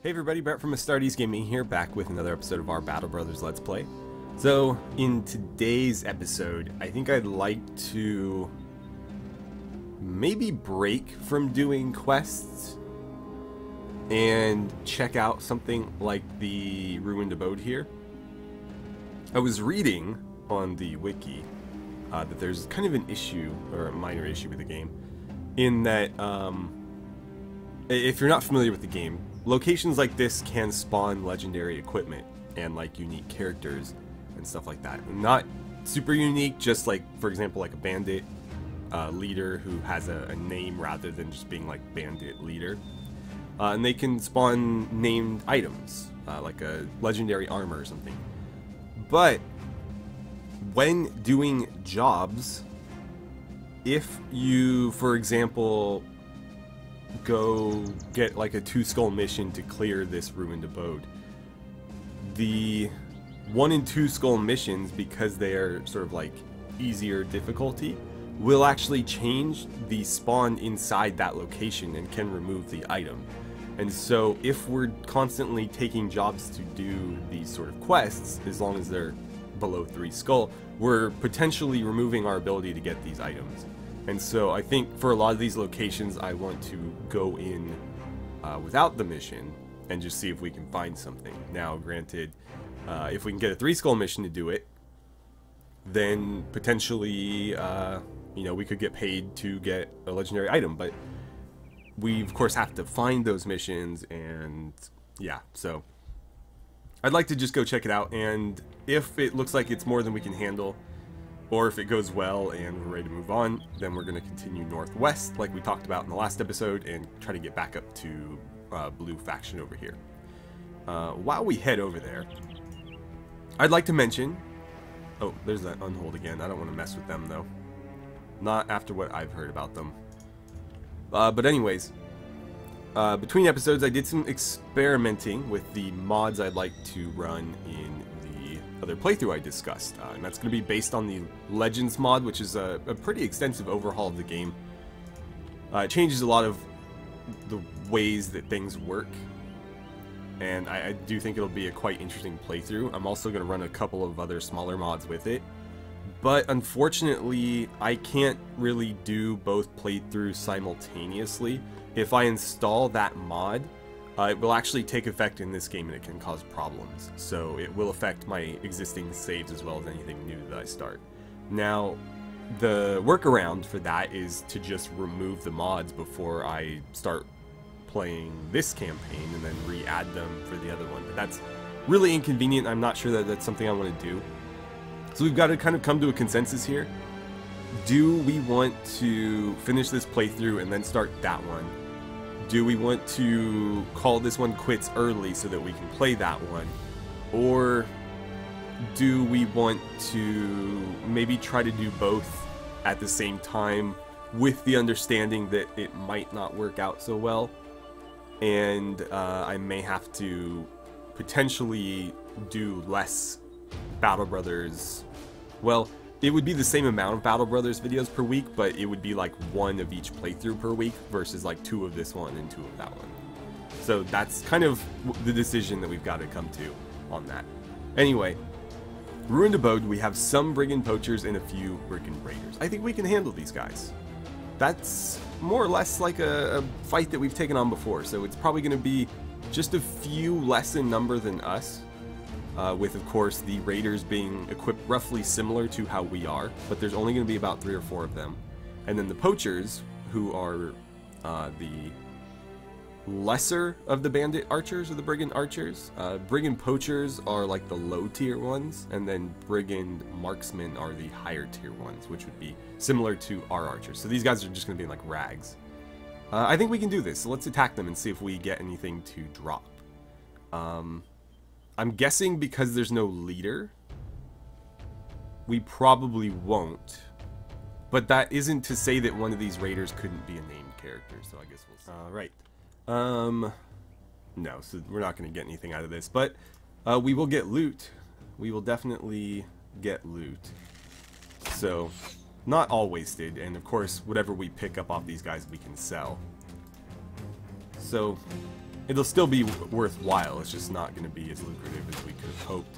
Hey everybody, Brett from AstartesGaming here, back with another episode of our Battle Brothers Let's Play. So, in today's episode, I think I'd like to maybe break from doing quests and check out something like the Ruined Abode here. I was reading on the wiki that there's kind of an issue, or a minor issue with the game, in that if you're not familiar with the game, locations like this can spawn legendary equipment and like unique characters and stuff like that. Not super unique, just like, for example, like a bandit leader who has a name rather than just being like bandit leader. And they can spawn named items, like a legendary armor or something. But when doing jobs, if you, for example, go get like a 2-skull mission to clear this Ruined Abode, the 1 and 2 skull missions, because they are sort of like easier difficulty, will actually change the spawn inside that location and can remove the item. And so if we're constantly taking jobs to do these sort of quests, as long as they're below 3 skull, we're potentially removing our ability to get these items. And so I think for a lot of these locations, I want to go in without the mission and just see if we can find something. Now, granted, if we can get a 3-skull mission to do it, then potentially, you know, we could get paid to get a legendary item. But we, of course, have to find those missions, and yeah, so I'd like to just go check it out. And if it looks like it's more than we can handle, or if it goes well and we're ready to move on, then we're going to continue northwest like we talked about in the last episode and try to get back up to Blue Faction over here. While we head over there, I'd like to mention... Oh, there's that unhold again. I don't want to mess with them, though. Not after what I've heard about them. But anyways, between episodes I did some experimenting with the mods I'd like to run in other playthrough I discussed, and that's going to be based on the Legends mod, which is a pretty extensive overhaul of the game. It changes a lot of the ways that things work, and I do think it'll be a quite interesting playthrough. I'm also going to run a couple of other smaller mods with it, but unfortunately I can't really do both playthroughs simultaneously. If I install that mod, it will actually take effect in this game, and it can cause problems. So it will affect my existing saves as well as anything new that I start. Now, the workaround for that is to just remove the mods before I start playing this campaign and then re-add them for the other one. But that's really inconvenient. I'm not sure that that's something I want to do. So we've got to kind of come to a consensus here. Do we want to finish this playthrough and then start that one? Do we want to call this one quits early so that we can play that one? Or do we want to maybe try to do both at the same time with the understanding that it might not work out so well? And I may have to potentially do less Battle Brothers. Well, it would be the same amount of Battle Brothers videos per week, but it would be like 1 of each playthrough per week versus like 2 of this one and 2 of that one. So that's kind of the decision that we've got to come to on that. Anyway, Ruined Abode, we have some Brigand Poachers and a few Brigand Raiders. I think we can handle these guys. That's more or less like a fight that we've taken on before, so it's probably going to be just a few less in number than us. With, of course, the Raiders being equipped roughly similar to how we are, but there's only going to be about 3 or 4 of them. And then the Poachers, who are the lesser of the Bandit Archers or the Brigand Archers. Brigand Poachers are like the low-tier ones, and then Brigand Marksmen are the higher-tier ones, which would be similar to our Archers. So these guys are just going to be like rags. I think we can do this, so let's attack them and see if we get anything to drop. I'm guessing because there's no leader, we probably won't. But that isn't to say that one of these raiders couldn't be a named character, so I guess we'll see. Alright. No, so we're not going to get anything out of this. But we will get loot. We will definitely get loot. So, not all wasted. And of course, whatever we pick up off these guys, we can sell. So, It'll still be worthwhile, it's just not going to be as lucrative as we could have hoped.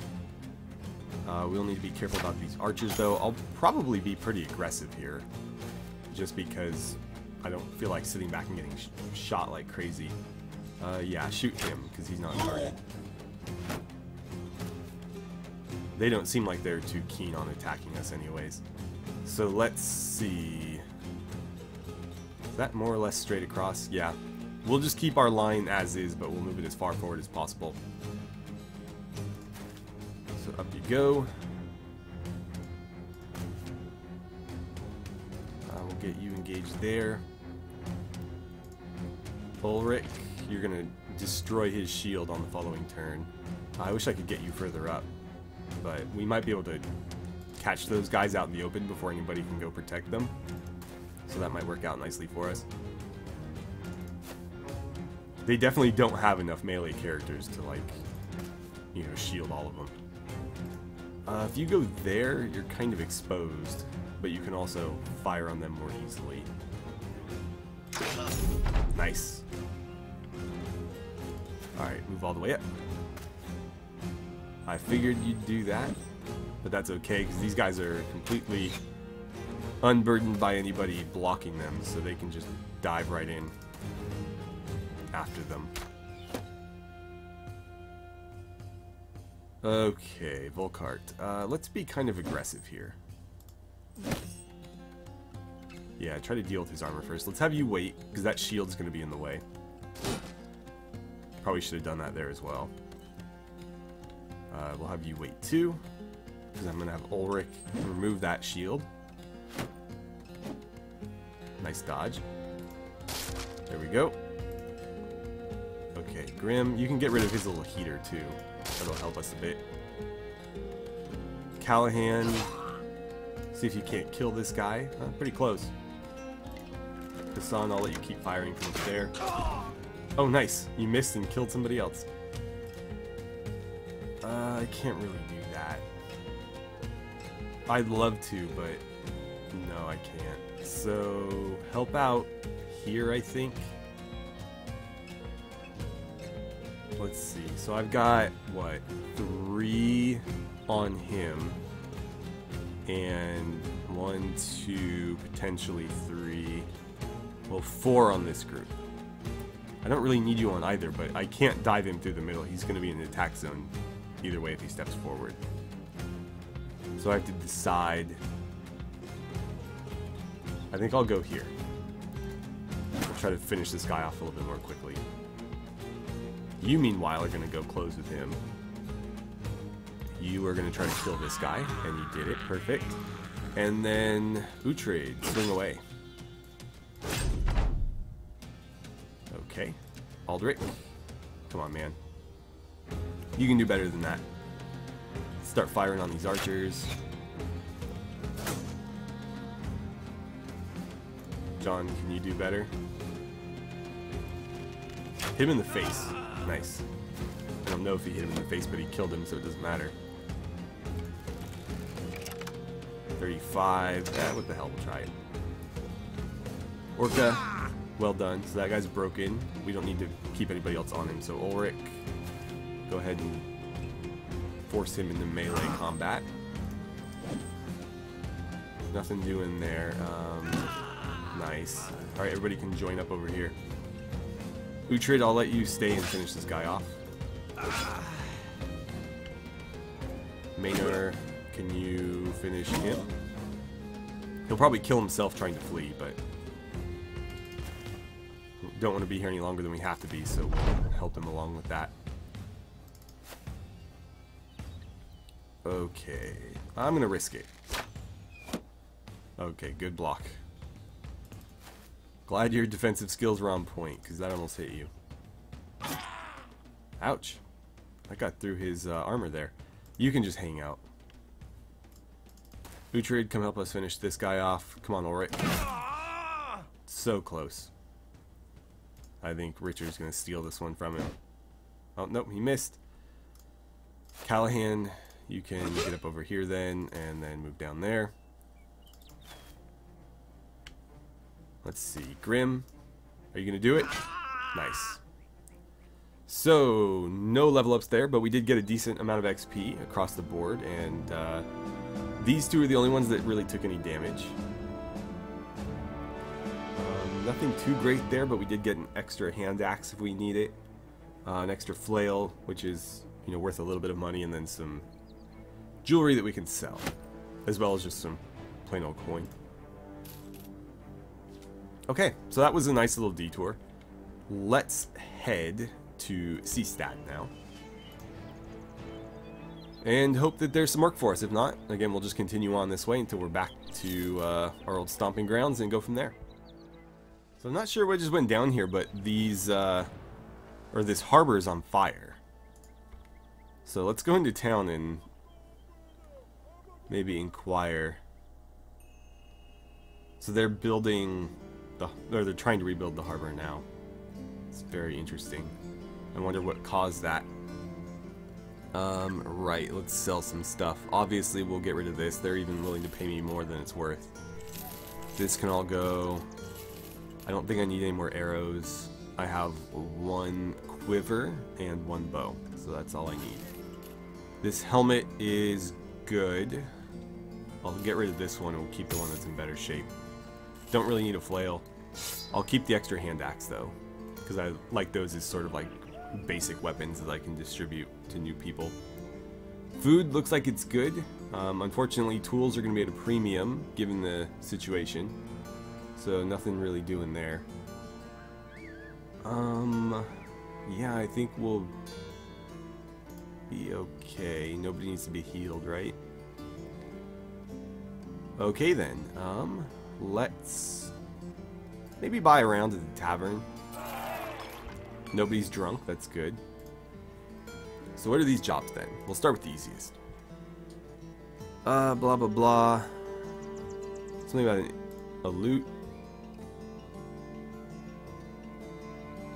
We'll need to be careful about these archers, though. I'll probably be pretty aggressive here, just because I don't feel like sitting back and getting shot like crazy. Yeah, shoot him, because he's not targeted. They don't seem like they're too keen on attacking us anyways. So let's see. Is that more or less straight across? Yeah. We'll just keep our line as is, but we'll move it as far forward as possible. So up you go. We'll get you engaged there. Ulrich, you're going to destroy his shield on the following turn. I wish I could get you further up, but we might be able to catch those guys out in the open before anybody can go protect them. So that might work out nicely for us. They definitely don't have enough melee characters to, like, you know, shield all of them. If you go there, you're kind of exposed, but you can also fire on them more easily. Nice. Alright, move all the way up. I figured you'd do that, but that's okay, because these guys are completely unburdened by anybody blocking them, so they can just dive right in after them. Okay, Volkart. Let's be kind of aggressive here. Yeah, try to deal with his armor first. Let's have you wait, because that shield's going to be in the way. Probably should have done that there as well. We'll have you wait too, because I'm going to have Ulrich remove that shield. Nice dodge. There we go. Okay, Grim, you can get rid of his little heater too. That'll help us a bit. Callahan, see if you can't kill this guy. Pretty close. Hassan, I'll let you keep firing from up there. Oh, nice. You missed and killed somebody else. I can't really do that. I'd love to, but no, I can't. So, help out here, I think. Let's see. So I've got, what, 3 on him. And 1, 2, potentially 3. Well, 4 on this group. I don't really need you on either, but I can't dive him through the middle. He's going to be in the attack zone either way if he steps forward. So I have to decide. I think I'll go here. I'll try to finish this guy off a little bit more quickly. You, meanwhile, are going to go close with him. You are going to try to kill this guy, and you did it. Perfect. And then Uhtred, swing away. Okay. Aldrich, come on, man. You can do better than that. Start firing on these archers. John, can you do better? Hit him in the face. Nice. I don't know if he hit him in the face, but he killed him, so it doesn't matter. 35. What the hell? We'll try it. Orca. Well done. So that guy's broken. We don't need to keep anybody else on him. So Ulrich, go ahead and force him into melee combat. Nothing doing there. Nice. Alright, everybody can join up over here. Uhtred, I'll let you stay and finish this guy off. Maynor, can you finish him? He'll probably kill himself trying to flee, but don't want to be here any longer than we have to be, so we'll help him along with that. Okay, I'm gonna risk it. Okay, good block. Glad your defensive skills were on point, because that almost hit you. Ouch. I got through his armor there. You can just hang out. Uhtred, come help us finish this guy off. Come on, Ulrich. So close. I think Richard's going to steal this one from him. Oh, nope, he missed. Callahan, you can get up over here then, and then move down there. Let's see. Grim, are you going to do it? Nice. So, no level ups there, but we did get a decent amount of XP across the board, and these two are the only ones that really took any damage. Nothing too great there, but we did get an extra hand axe if we need it. An extra flail, which is, you know, worth a little bit of money, and then some jewelry that we can sell, as well as just some plain old coin. Okay, so that was a nice little detour. Let's head to Seastad now. And hope that there's some work for us. If not, again, we'll just continue on this way until we're back to our old stomping grounds and go from there. So I'm not sure what just went down here, but these, or this harbor is on fire. So let's go into town and maybe inquire. So they're building, or they're trying to rebuild the harbor now. It's very interesting. I wonder what caused that. Right, let's sell some stuff. Obviously, we'll get rid of this. They're even willing to pay me more than it's worth. This can all go. I don't think I need any more arrows. I have one quiver and one bow, so that's all I need. This helmet is good. I'll get rid of this one and we'll keep the one that's in better shape. Don't really need a flail. I'll keep the extra hand axe though, because I like those as sort of like basic weapons that I can distribute to new people. Food looks like it's good. Unfortunately, tools are going to be at a premium given the situation, so nothing really doing there. Yeah, I think we'll be okay. Nobody needs to be healed, right? Okay then. Let's maybe buy a round at the tavern. Nobody's drunk, that's good. So what are these jobs then? We'll start with the easiest. Blah blah blah. Something about a loot.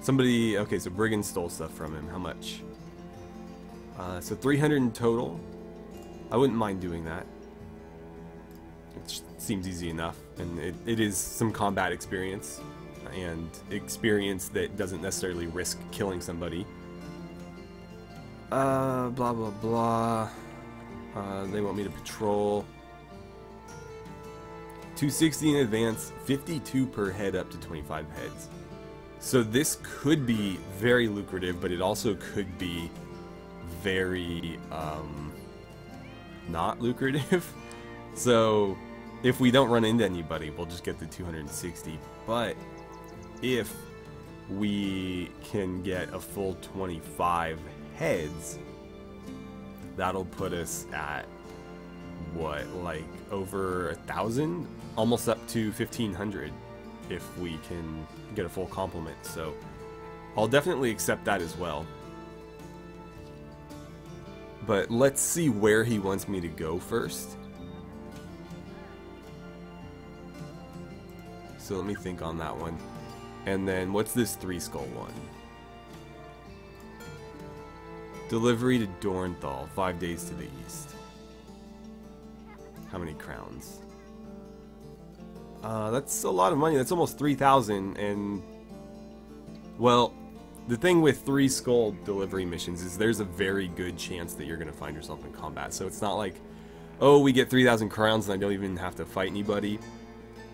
Somebody, okay, so Brigand stole stuff from him. How much? So 300 in total. I wouldn't mind doing that. It seems easy enough, and it is some combat experience. And experience that doesn't necessarily risk killing somebody. Blah blah blah. They want me to patrol. 260 in advance, 52 per head up to 25 heads. So this could be very lucrative, but it also could be very not lucrative. So if we don't run into anybody, we'll just get the 260. But if we can get a full 25 heads, that'll put us at what, like over 1,000, almost up to 1,500 if we can get a full complement. So I'll definitely accept that as well. But let's see where he wants me to go first. So let me think on that one. And then, what's this 3 skull one? Delivery to Dornthal, 5 days to the east. How many crowns? That's a lot of money. That's almost 3,000. And, well, the thing with 3 skull delivery missions is there's a very good chance that you're going to find yourself in combat. So it's not like, oh, we get 3,000 crowns and I don't even have to fight anybody.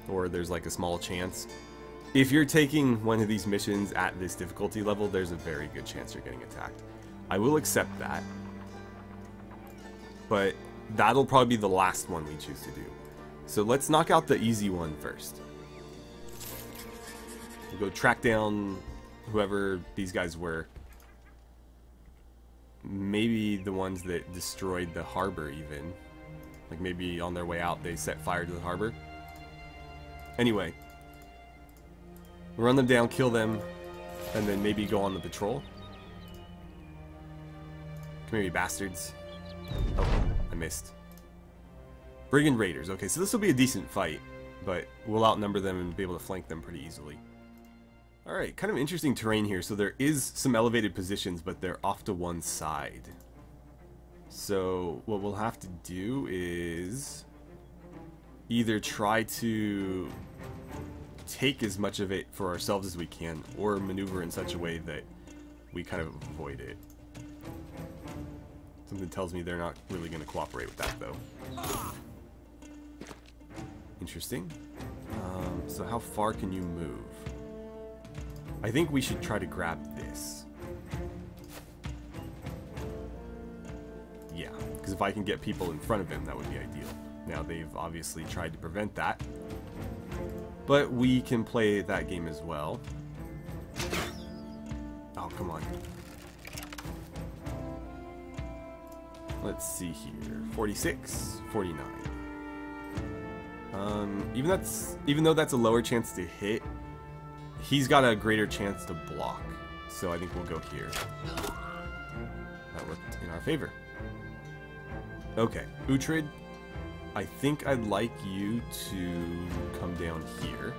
Or there's like a small chance. If you're taking one of these missions at this difficulty level, there's a very good chance you're getting attacked. I will accept that. But that'll probably be the last one we choose to do. So let's knock out the easy one first. We'll go track down whoever these guys were. Maybe the ones that destroyed the harbor even. Like maybe on their way out they set fire to the harbor. Anyway. Run them down, kill them, and then maybe go on the patrol. Come here, you bastards. Oh, I missed. Brigand Raiders. Okay, so this will be a decent fight, but we'll outnumber them and be able to flank them pretty easily. Alright, kind of interesting terrain here. So there is some elevated positions, but they're off to one side. So what we'll have to do is either try to take as much of it for ourselves as we can, or maneuver in such a way that we kind of avoid it. Something tells me they're not really going to cooperate with that, though. Interesting. So how far can you move? I think we should try to grab this. Yeah, because if I can get people in front of him, that would be ideal. Now, they've obviously tried to prevent that. But we can play that game as well. Oh, come on. Let's see here. 46, 49. Even though that's a lower chance to hit, he's got a greater chance to block. So I think we'll go here. That worked in our favor. Okay, Uhtred, I think I'd like you to come down here.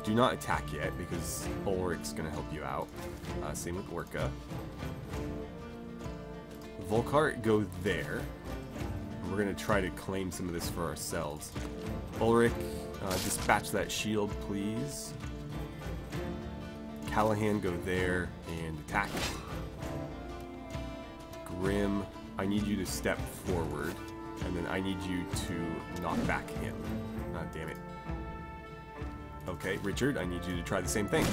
Do not attack yet, because Ulrich's going to help you out. Same with Orca. Volkart, go there. We're going to try to claim some of this for ourselves. Ulrich, dispatch that shield, please. Callahan, go there and attack. Grim, I need you to step forward, and then I need you to knock back him. Damn it. Okay, Richard, I need you to try the same thing.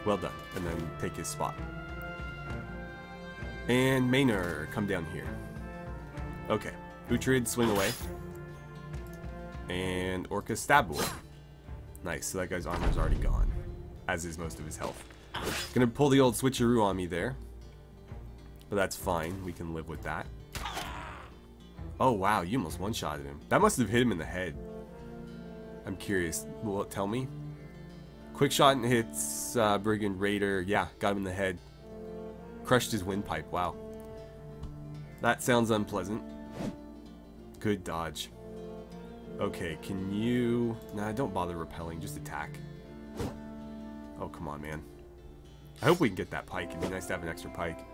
Well done. And then take his spot. And Maynard, come down here. Okay, Uhtred, swing away. And Orca, stab away. Nice, so that guy's armor's already gone. As is most of his health. Gonna pull the old switcheroo on me there. But that's fine, we can live with that. Oh wow, you almost one-shotted him. That must have hit him in the head. I'm curious, will it tell me? Quick shot and hits Brigand Raider. Yeah, got him in the head. Crushed his windpipe, wow. That sounds unpleasant. Good dodge. Okay, can you... Nah, don't bother repelling, just attack. Oh, come on, man. I hope we can get that pike. It'd be nice to have an extra pike.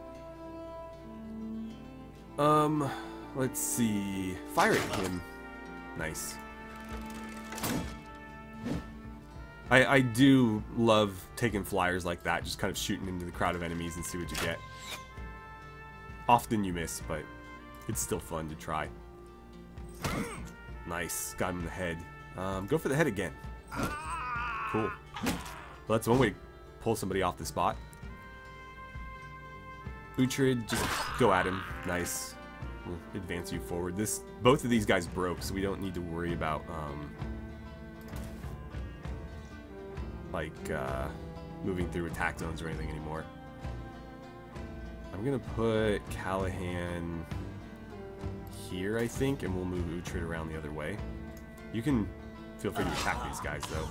Let's see. Fire at him. Nice. I do love taking flyers like that, just kind of shooting into the crowd of enemies and see what you get. Often you miss, but it's still fun to try. Nice. Got him in the head. Go for the head again. Cool. Well, that's one way to pull somebody off the spot. Uhtred, just go at him. Nice. We'll advance you forward. Both of these guys broke, so we don't need to worry about moving through attack zones or anything anymore. I'm gonna put Callahan here, I think, and we'll move Uhtred around the other way. You can feel free to attack these guys, though.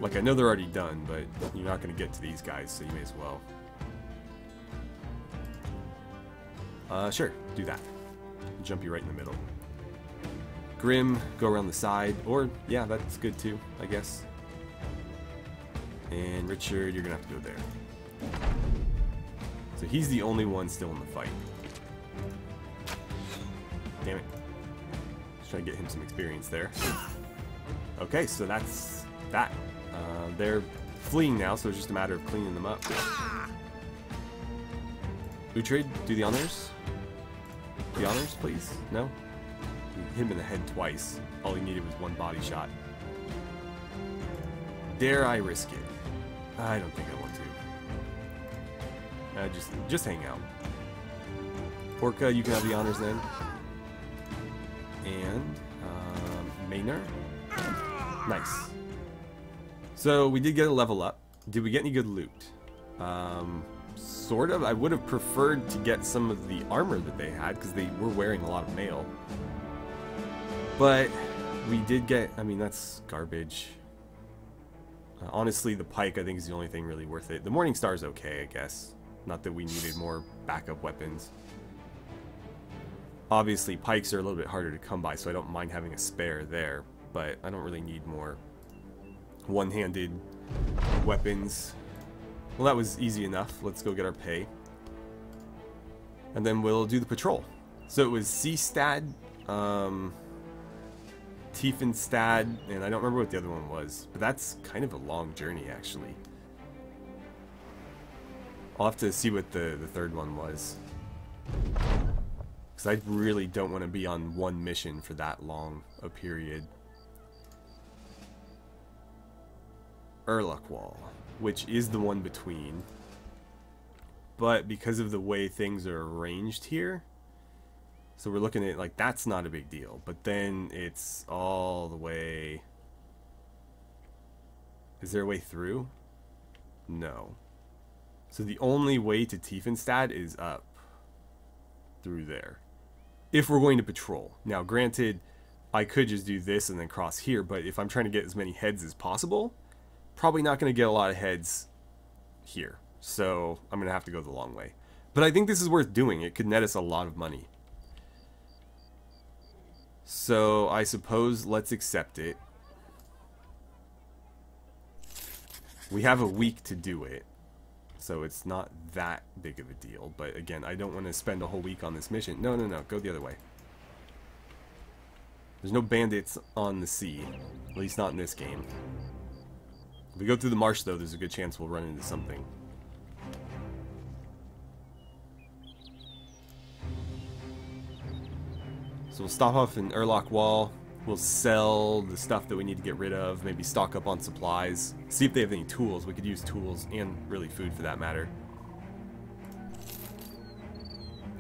Like, I know they're already done, but you're not gonna get to these guys, so you may as well. Sure, do that. Jump you right in the middle. Grim, go around the side, or, yeah, that's good too, I guess. And Richard, you're gonna have to go there. So he's the only one still in the fight. Damn it. Just trying to get him some experience there. Okay, so that's that. They're fleeing now, so it's just a matter of cleaning them up. Uhtred, do the honors. The honors, please? No? Hit him in the head twice. All he needed was one body shot. Dare I risk it? I don't think I want to. Just hang out. Orca, you can have the honors then. And Maynard. Nice. So we did get a level up. Did we get any good loot? Sort of. I would have preferred to get some of the armor that they had, because they were wearing a lot of mail. But we did get, I mean, that's garbage. Honestly, the pike I think is the only thing really worth it. The Morning Star's okay, I guess. Not that we needed more backup weapons. Obviously, pikes are a little bit harder to come by, so I don't mind having a spare there. But I don't really need more one-handed weapons. Well, that was easy enough. Let's go get our pay. And then we'll do the patrol. So it was Seastad, Tiefenstad, and I don't remember what the other one was. But that's kind of a long journey, actually. I'll have to see what the third one was. Because I really don't want to be on one mission for that long a period. Urlach Wall, which is the one between. But because of the way things are arranged here, so we're looking at, like, that's not a big deal. But then it's all the way... Is there a way through? No. So the only way to Tiefenstadt is up through there. If we're going to patrol. Now, granted, I could just do this and then cross here, but if I'm trying to get as many heads as possible, probably not going to get a lot of heads here. So I'm going to have to go the long way. But I think this is worth doing. It could net us a lot of money. So I suppose let's accept it. We have a week to do it. So it's not that big of a deal. But again, I don't want to spend a whole week on this mission. No, no, no. Go the other way. There's no bandits on the sea. At least not in this game. If we go through the marsh, though, there's a good chance we'll run into something. So we'll stop off in Urlach Wall. We'll sell the stuff that we need to get rid of. Maybe stock up on supplies. See if they have any tools. We could use tools and really food for that matter.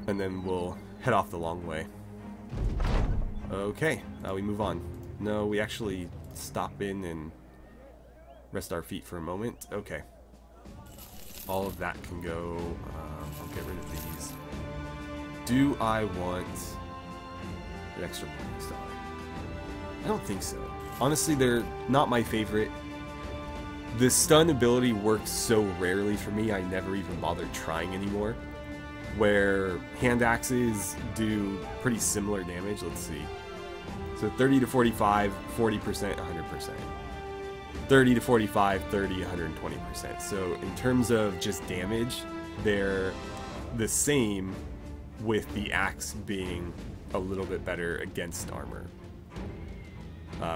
And then we'll head off the long way. Okay, we move on. No, we actually stop in and rest our feet for a moment. Okay. All of that can go. I'll get rid of these. Do I want an extra morning star? I don't think so. Honestly, they're not my favorite. The stun ability works so rarely for me, I never even bothered trying anymore. Where hand axes do pretty similar damage. Let's see. So 30 to 45, 40%, 100%. 30 to 45, 30, 120%. So in terms of just damage, they're the same, with the axe being a little bit better against armor.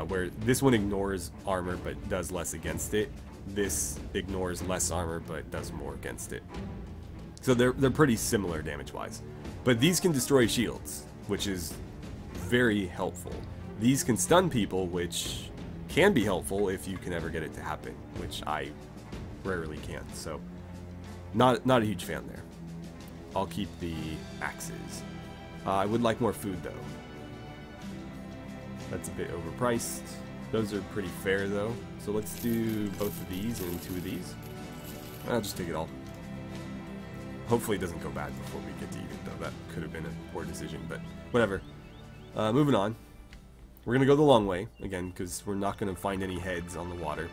Where this one ignores armor but does less against it. This ignores less armor but does more against it. So they're pretty similar damage-wise. But these can destroy shields, which is very helpful. These can stun people, which can be helpful if you can ever get it to happen, which I rarely can. So not a huge fan there. I'll keep the axes. I would like more food, though. That's a bit overpriced. Those are pretty fair, though. So let's do both of these and 2 of these. I'll just take it all. Hopefully it doesn't go bad before we get to eat it, though. That could have been a poor decision, but whatever. Moving on. We're going to go the long way, again, because we're not going to find any heads on the water.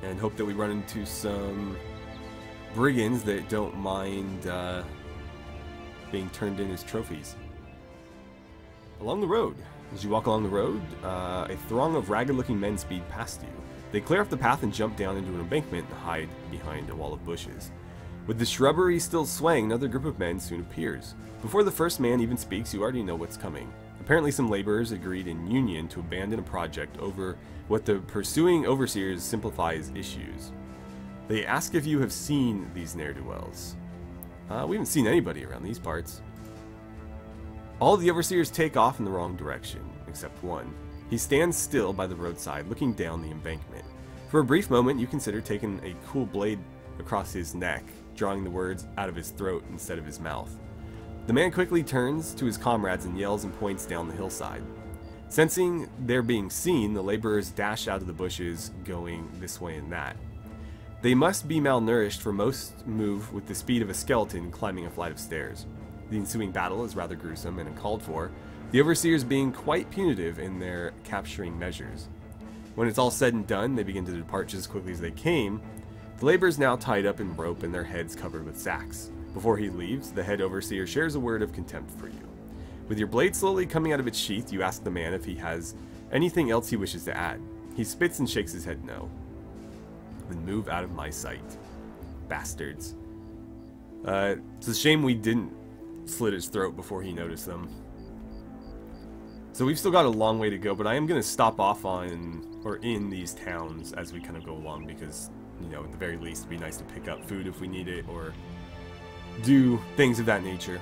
And hope that we run into some brigands that don't mind being turned in as trophies. Along the road. As you walk along the road, a throng of ragged-looking men speed past you. They clear off the path and jump down into an embankment and hide behind a wall of bushes. With the shrubbery still swaying, another group of men soon appears. Before the first man even speaks, you already know what's coming. Apparently some laborers agreed in union to abandon a project over what the pursuing overseers simplify as issues. They ask if you have seen these ne'er-do-wells. We haven't seen anybody around these parts. All of the overseers take off in the wrong direction, except one. He stands still by the roadside, looking down the embankment. For a brief moment, you consider taking a cool blade across his neck, drawing the words out of his throat instead of his mouth. The man quickly turns to his comrades and yells and points down the hillside. Sensing they're being seen, the laborers dash out of the bushes, going this way and that. They must be malnourished, for most move with the speed of a skeleton climbing a flight of stairs. The ensuing battle is rather gruesome and uncalled for, the overseers being quite punitive in their capturing measures. When it's all said and done, they begin to depart just as quickly as they came. The laborers now tied up in rope and their heads covered with sacks. Before he leaves, the head overseer shares a word of contempt for you. With your blade slowly coming out of its sheath, you ask the man if he has anything else he wishes to add. He spits and shakes his head no. Then move out of my sight. Bastards. It's a shame we didn't slit his throat before he noticed them. So we've still got a long way to go, but I am going to stop off on, or in these towns as we kind of go along, because you know, at the very least, it'd be nice to pick up food if we need it, or do things of that nature.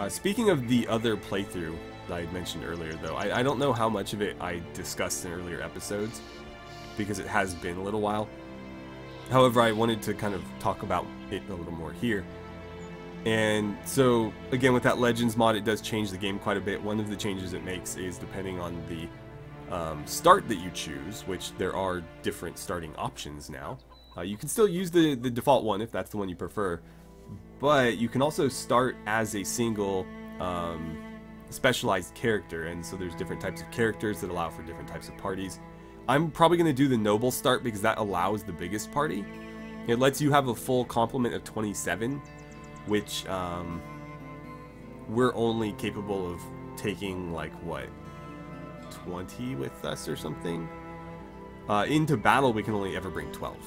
Speaking of the other playthrough that I mentioned earlier, though, I don't know how much of it I discussed in earlier episodes, because it has been a little while. However, I wanted to kind of talk about it a little more here. And so, again, with that Legends mod, it does change the game quite a bit. One of the changes it makes is depending on the start that you choose, which there are different starting options now. You can still use the default one if that's the one you prefer, but you can also start as a single specialized character, and so there's different types of characters that allow for different types of parties. I'm probably going to do the noble start because that allows the biggest party. It lets you have a full complement of 27, which we're only capable of taking, like, what, 20 with us or something? Into battle, we can only ever bring 12.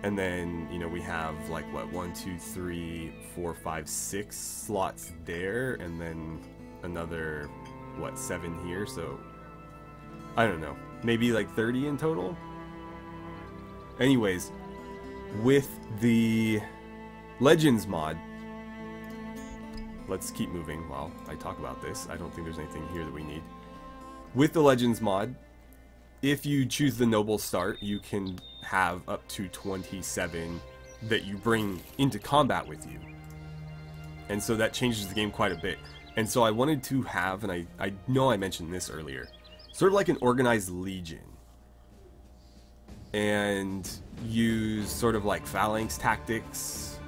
And then, you know, we have, like, what, 1, 2, 3, 4, 5, 6 slots there, and then another, what, 7 here, so I don't know, maybe like 30 in total? Anyways, with the Legends mod, let's keep moving while I talk about this. I don't think there's anything here that we need. With the Legends mod, if you choose the noble start, you can have up to 27 that you bring into combat with you. And so that changes the game quite a bit. And so I wanted to have, and I know I mentioned this earlier, sort of like an organized legion. And use sort of like phalanx tactics,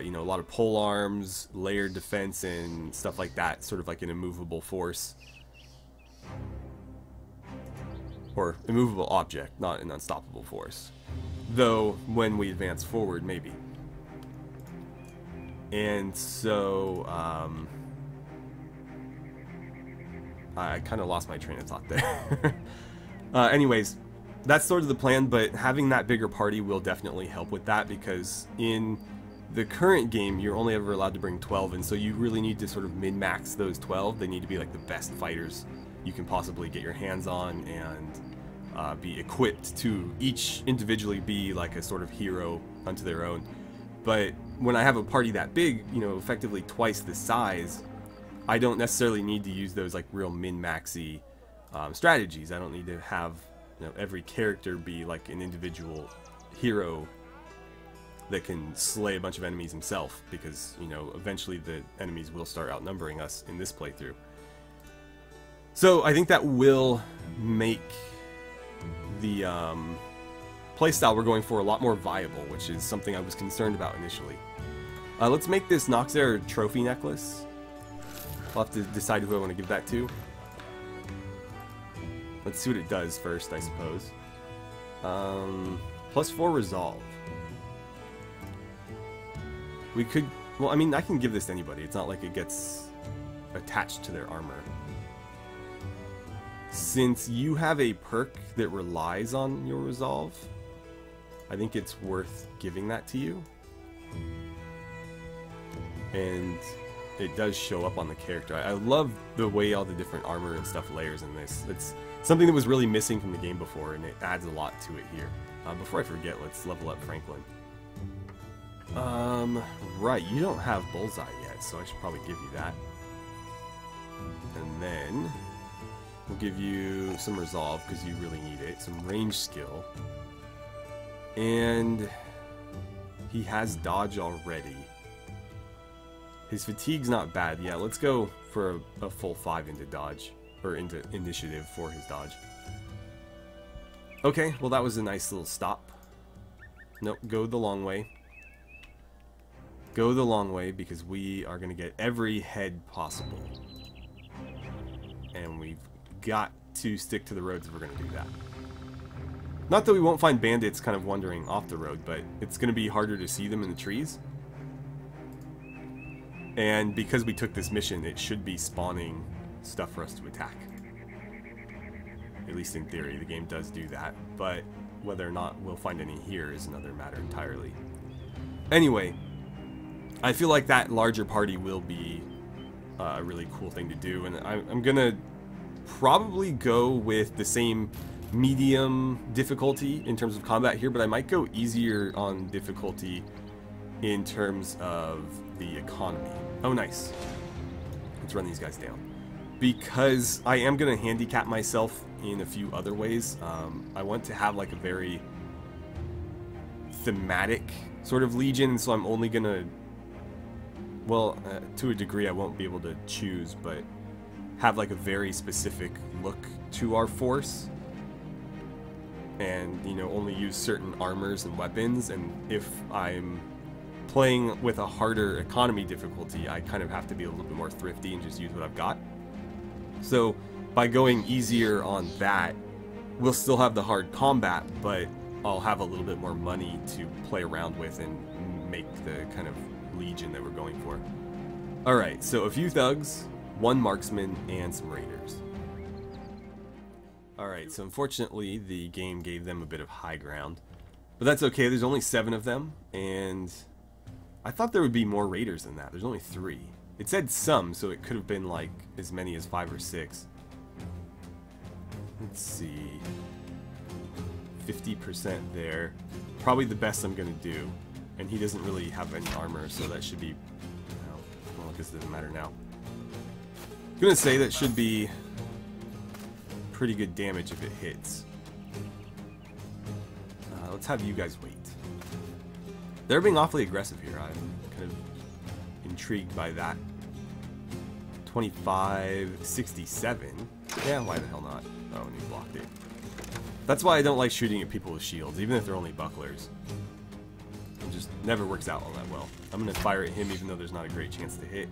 you know, a lot of pole arms, layered defense, and stuff like that, sort of like an immovable force. Or immovable object, not an unstoppable force. Though, when we advance forward, maybe. And so, I kind of lost my train of thought there. Anyways, that's sort of the plan, but having that bigger party will definitely help with that, because in the current game, you're only ever allowed to bring 12, and so you really need to sort of min-max those 12. They need to be like the best fighters you can possibly get your hands on, and be equipped to each individually be like a sort of hero unto their own. But when I have a party that big, you know, effectively twice the size, I don't necessarily need to use those like real min-maxy strategies. I don't need to have, you know, every character be like an individual hero that can slay a bunch of enemies himself, because, you know, eventually the enemies will start outnumbering us in this playthrough. So I think that will make the playstyle we're going for a lot more viable, which is something I was concerned about initially. Let's make this Noxair trophy necklace. I'll have to decide who I want to give that to. Let's see what it does first, I suppose. +4 resolve. We could, well, I mean, I can give this to anybody. It's not like it gets attached to their armor. Since you have a perk that relies on your resolve, I think it's worth giving that to you. And it does show up on the character. I love the way all the different armor and stuff layers in this. It's something that was really missing from the game before, and it adds a lot to it here. Before I forget, let's level up Franklin. Right, you don't have Bullseye yet, so I should probably give you that. And then we'll give you some resolve, because you really need it, some range skill. And he has dodge already. His fatigue's not bad. Yeah, let's go for a full 5 into dodge, or into initiative for his dodge. Okay, well that was a nice little stop. Nope, go the long way. Go the long way, because we are going to get every head possible. And we've got to stick to the roads if we're going to do that. Not that we won't find bandits kind of wandering off the road, but it's going to be harder to see them in the trees. And because we took this mission, it should be spawning stuff for us to attack. At least in theory, the game does do that, but whether or not we'll find any here is another matter entirely. Anyway, I feel like that larger party will be a really cool thing to do, and I'm gonna probably go with the same medium difficulty in terms of combat here, but I might go easier on difficulty in terms of the economy. Oh, nice. Let's run these guys down. Because I am going to handicap myself in a few other ways. I want to have like a very thematic sort of legion, so I'm only going to, well, to a degree I won't be able to choose, but have like a very specific look to our force. And, you know, only use certain armors and weapons, and if I'm playing with a harder economy difficulty, I kind of have to be a little bit more thrifty and just use what I've got. So by going easier on that, we'll still have the hard combat, but I'll have a little bit more money to play around with and make the kind of legion that we're going for. Alright, so a few thugs, one marksman, and some raiders. Alright, so unfortunately the game gave them a bit of high ground, but that's okay. There's only 7 of them, and I thought there would be more raiders than that. There's only 3. It said some, so it could have been like as many as 5 or 6. Let's see. 50% there. Probably the best I'm going to do. And he doesn't really have any armor, so that should be... well, I guess it doesn't matter now. I'm going to say that should be pretty good damage if it hits. Let's have you guys wait. They're being awfully aggressive here. I'm kind of intrigued by that. 25, 67. Yeah, why the hell not? Oh, and he blocked it. That's why I don't like shooting at people with shields, even if they're only bucklers. It just never works out all that well. I'm going to fire at him even though there's not a great chance to hit.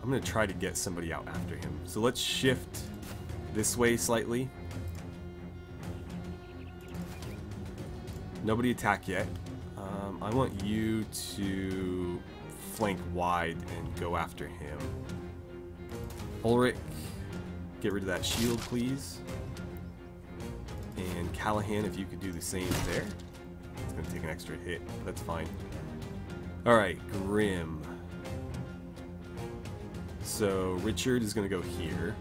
I'm going to try to get somebody out after him. So let's shift this way slightly. Nobody attack yet. I want you to flank wide and go after him. Ulrich, get rid of that shield, please. And Callahan, if you could do the same there. It's going to take an extra hit. That's fine. Alright, Grim. So Richard is going to go here.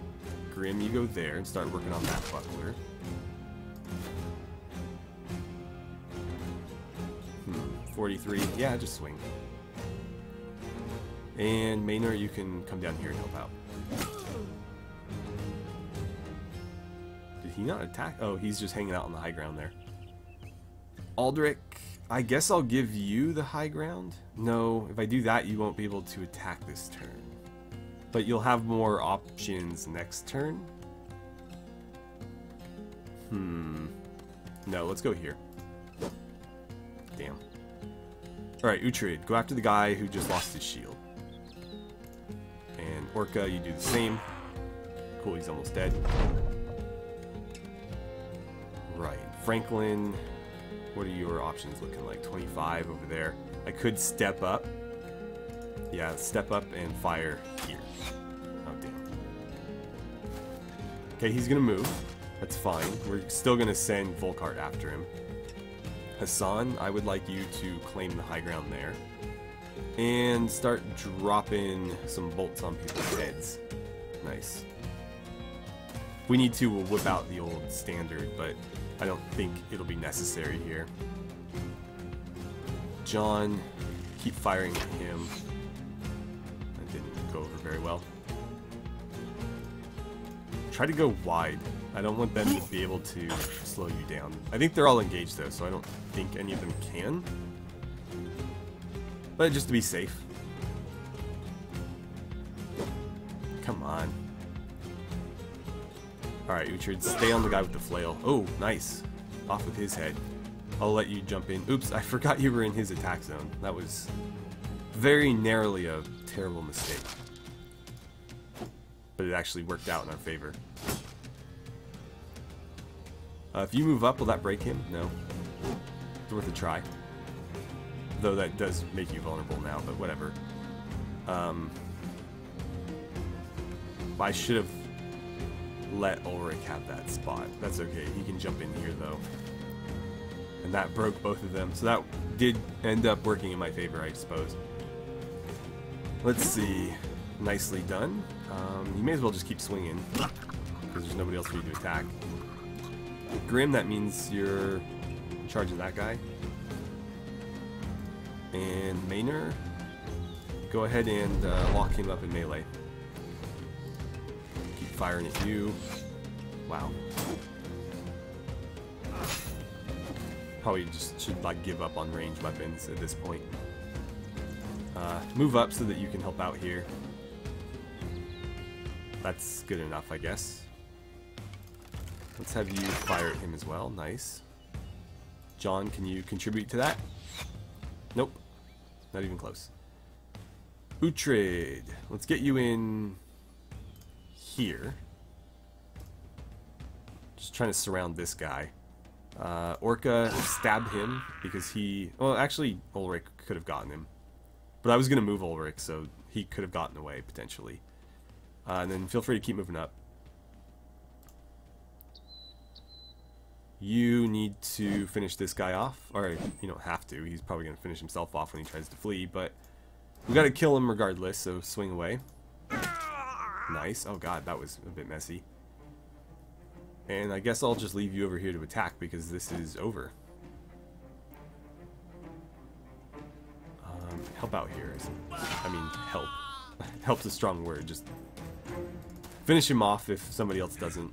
Grim, you go there and start working on that buckler. 43. Yeah, just swing. And Maynard, you can come down here and help out. Did he not attack? Oh, he's just hanging out on the high ground there. Aldrich, I guess I'll give you the high ground. No, if I do that, you won't be able to attack this turn. But you'll have more options next turn. No, let's go here. Damn. Alright, Uhtred, go after the guy who just lost his shield. And Orca, you do the same. Cool, he's almost dead. Right, Franklin, what are your options looking like? 25 over there. I could step up. Yeah, step up and fire here. Oh, damn. Okay, he's gonna move. That's fine. We're still gonna send Volkart after him. Hassan, I would like you to claim the high ground there. And start dropping some bolts on people's heads. Nice. If we need to, we'll whip out the old standard, but I don't think it'll be necessary here. John, keep firing at him. That didn't go over very well. Try to go wide. I don't want them to be able to slow you down. I think they're all engaged though, so I don't think any of them can. But just to be safe. Come on. Alright, Uhtred, stay on the guy with the flail. Oh, nice. Off with his head. I'll let you jump in. Oops, I forgot you were in his attack zone. That was very narrowly a terrible mistake. But it actually worked out in our favor. If you move up, will that break him? No. It's worth a try. Though that does make you vulnerable now, but whatever. I should have let Ulrich have that spot. That's okay. He can jump in here, though. And that broke both of them. So that did end up working in my favor, I suppose. Let's see. Nicely done. You may as well just keep swinging. because there's nobody else for you to attack. Grim, that means you're in charge of that guy. And Maynor, go ahead and lock him up in melee. Keep firing at you. Wow. Probably just should like give up on ranged weapons at this point. Move up so that you can help out here. That's good enough, I guess. Let's have you fire at him as well. Nice. John, can you contribute to that? Nope. Not even close. Uhtred. Let's get you in here. Just trying to surround this guy. Orca, stab him because he... Well, actually, Ulrich could have gotten him. But I was going to move Ulrich, so he could have gotten away, potentially. And then feel free to keep moving up. You need to finish this guy off. Or, you don't have to. He's probably going to finish himself off when he tries to flee, but we got to kill him regardless, so swing away. Nice. Oh god, that was a bit messy. And I guess I'll just leave you over here to attack because this is over. Help out here. I mean, help. Help's a strong word. Just finish him off if somebody else doesn't.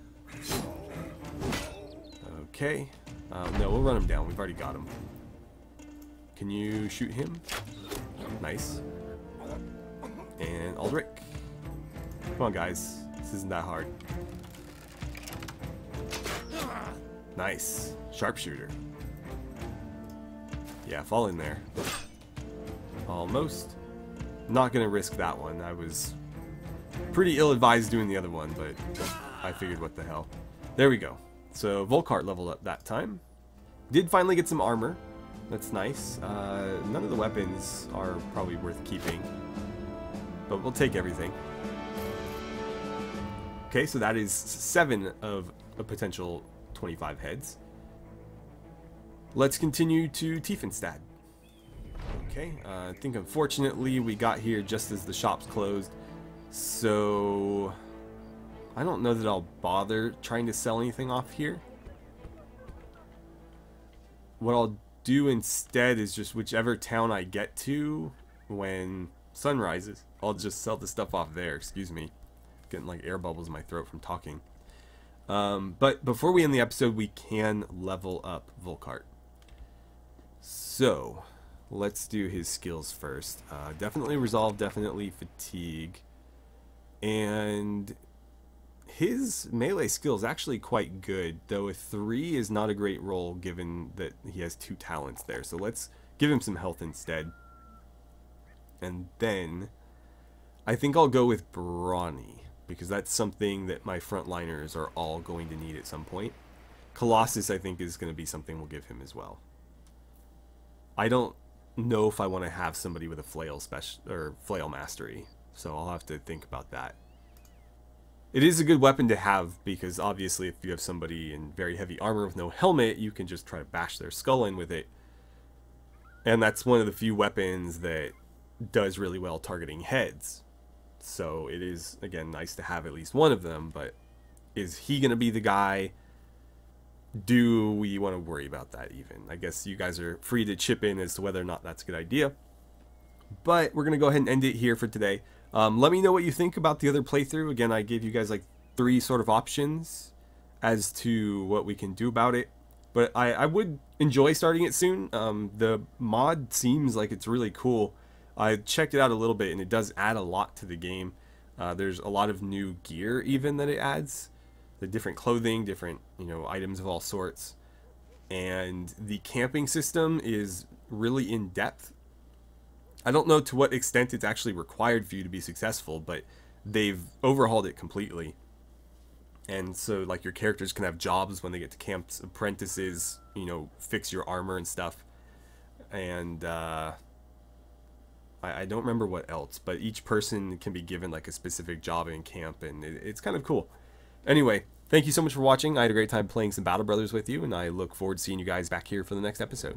Okay. No, we'll run him down. We've already got him. Can you shoot him? Nice. And Ulrich. Come on, guys. This isn't that hard. Nice. Sharpshooter. Yeah, fall in there. Almost. Not gonna risk that one. I was pretty ill-advised doing the other one, but I figured what the hell. There we go. So Volkart leveled up that time. Did finally get some armor. That's nice. None of the weapons are probably worth keeping, but we'll take everything. Okay, so that is 7 of a potential 25 heads. Let's continue to Tiefenstadt. Okay, I think unfortunately we got here just as the shops closed, so I don't know that I'll bother trying to sell anything off here. What I'll do instead is just whichever town I get to when sun rises, I'll just sell the stuff off there. Excuse me, getting like air bubbles in my throat from talking. But before we end the episode, we can level up Volkart. So let's do his skills first. Definitely resolve, definitely fatigue, and his melee skill is actually quite good, though a 3 is not a great roll given that he has 2 talents there. So let's give him some health instead. And then I think I'll go with Brawny, because that's something that my frontliners are all going to need at some point. Colossus, I think, is going to be something we'll give him as well. I don't know if I want to have somebody with a flail flail mastery, so I'll have to think about that. It is a good weapon to have because obviously if you have somebody in very heavy armor with no helmet, you can just try to bash their skull in with it. And that's one of the few weapons that does really well targeting heads. So it is, again, nice to have at least one of them, but is he going to be the guy? Do we want to worry about that even? I guess you guys are free to chip in as to whether or not that's a good idea. But we're going to go ahead and end it here for today. Let me know what you think about the other playthrough. Again, I gave you guys like 3 sort of options as to what we can do about it. But I would enjoy starting it soon. The mod seems like it's really cool. I checked it out a little bit and it does add a lot to the game. There's a lot of new gear even that it adds. The different clothing, different, items of all sorts. And the camping system is really in depth. I don't know to what extent it's actually required for you to be successful, but they've overhauled it completely. And so like your characters can have jobs when they get to camps, apprentices, fix your armor and stuff. And I don't remember what else, but each person can be given like a specific job in camp, and it's kind of cool. Anyway, thank you so much for watching. I had a great time playing some Battle Brothers with you, and I look forward to seeing you guys back here for the next episode.